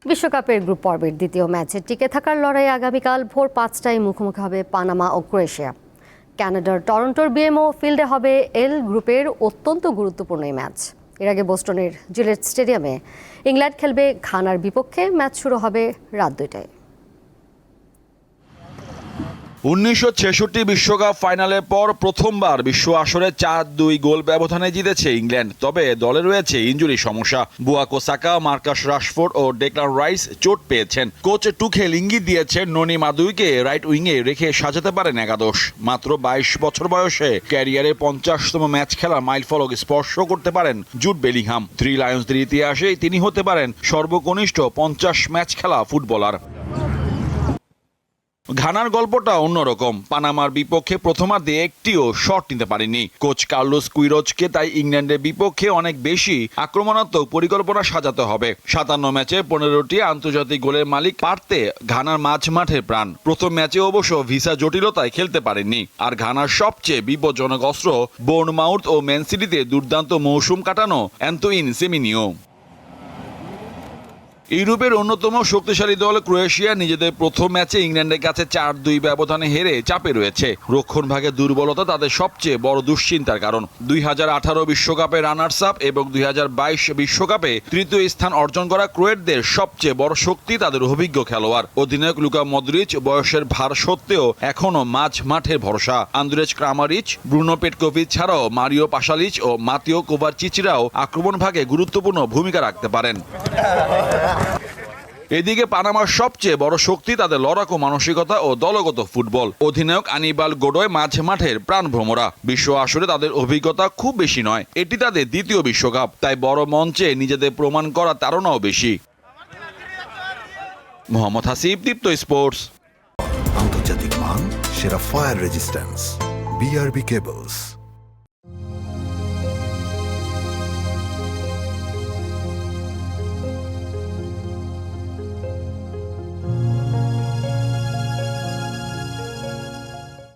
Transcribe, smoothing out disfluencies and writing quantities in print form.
বিশ্বকাপের গ্রুপ পর্বের দ্বিতীয় ম্যাচে টিকে থাকার লড়াইয়ে আগামীকাল ভোর 5টায় মুখোমুখি হবে পানামা ও ক্রোয়েশিয়া। কানাডার টরন্টোর বিএমও ফিল্ডে হবে এল গ্রুপের অত্যন্ত গুরুত্বপূর্ণ এই ম্যাচ। এর আগে বোস্টনের জিলেট স্টেডিয়ামে ইংল্যান্ড খেলবে ঘানার বিপক্ষে। ম্যাচ শুরু হবে রাত 2টায়। 1966 বিশ্বকাপ ফাইনালের পর প্রথমবার বিশ্ব আসরে 4-2 গোল ব্যবধানে জিতেছে ইংল্যান্ড। তবে দলে রয়েছে ইনজুরি সমস্যা। বুকায়ো সাকা, মার্কাস রাশফোর্ড ও ডেক্লান রাইস চোট পেয়েছেন। কোচ টুখেল ইঙ্গিত দিয়েছেন ননি মাদুইকে রাইট উইংয়ে রেখে সাজাতে পারেন একাদশ। মাত্র 22 বছর বয়সে ক্যারিয়ারে 50তম ম্যাচ খেলা মাইলফলক স্পর্শ করতে পারেন জুড বেলিংহাম। থ্রি লায়ন্সদের ইতিহাসে তিনি হতে পারেন সর্বকনিষ্ঠ 50 ম্যাচ খেলা ফুটবলার। ঘানার গল্পটা অন্যরকম। পানামার বিপক্ষে প্রথমার্ধে একটিও শট নিতে পারেনি কোচ কার্লোস কুইরোজকে। তাই ইংল্যান্ডের বিপক্ষে অনেক বেশি আক্রমণাত্মক পরিকল্পনা সাজাতে হবে। 57 ম্যাচে 15টি আন্তর্জাতিক গোলের মালিক পারতে ঘানার মাঝ মাঠের প্রাণ। প্রথম ম্যাচে অবশ্য ভিসা জটিলতায় খেলতে পারেননি। আর ঘানার সবচেয়ে বিপজ্জনক অস্ত্র বোর্নমাউথ ও ম্যান সিটিতে দুর্দান্ত মৌসুম কাটানো অ্যান্তোইন সেমিনিও। ইউরোপের অন্যতম শক্তিশালী দল ক্রোয়েশিয়া নিজেদের প্রথম ম্যাচে ইংল্যান্ডের কাছে 4-2 ব্যবধানে হেরে চাপে রয়েছে। রক্ষণভাগের দুর্বলতা তাদের সবচেয়ে বড় দুশ্চিন্তার কারণ। 2018 বিশ্বকাপে রানার্স আপ এবং 2022 বিশ্বকাপে তৃতীয় স্থান অর্জন করা ক্রোয়েটদের সবচেয়ে বড় শক্তি তাদের অভিজ্ঞ খেলোয়াড়। অধিনায়ক লুকা মদ্রিচ বয়সের ভার সত্ত্বেও এখনও মাঝ মাঠের ভরসা। আন্দ্রেজ ক্রামারিচ, ব্রুনো পেটকোভিচ ছাড়াও মারিও পাশালিচ ও মাতিও কোভারচিচরাও আক্রমণভাগে গুরুত্বপূর্ণ ভূমিকা রাখতে পারেন। এদিকে পানামার সবচেয়ে বড় শক্তি তাদের লড়াকু মানসিকতা ও দলগত ফুটবল। অধিনায়ক আনিবাল গোডোয় মাঝ মাঠের প্রাণভ্রমরা। বিশ্ব আসরে তাদের অভিজ্ঞতা খুব বেশি নয়, এটি তাদের দ্বিতীয় বিশ্বকাপ। তাই বড় মঞ্চে নিজেদের প্রমাণ করার তাড়নাও বেশি। মোহাম্মদ হাসিব, দীপ্ত স্পোর্টস। আন্তর্জাতিক মান, সেরা ফায়ার রেজিস্ট্যান্স, বিআরবি কেবলস।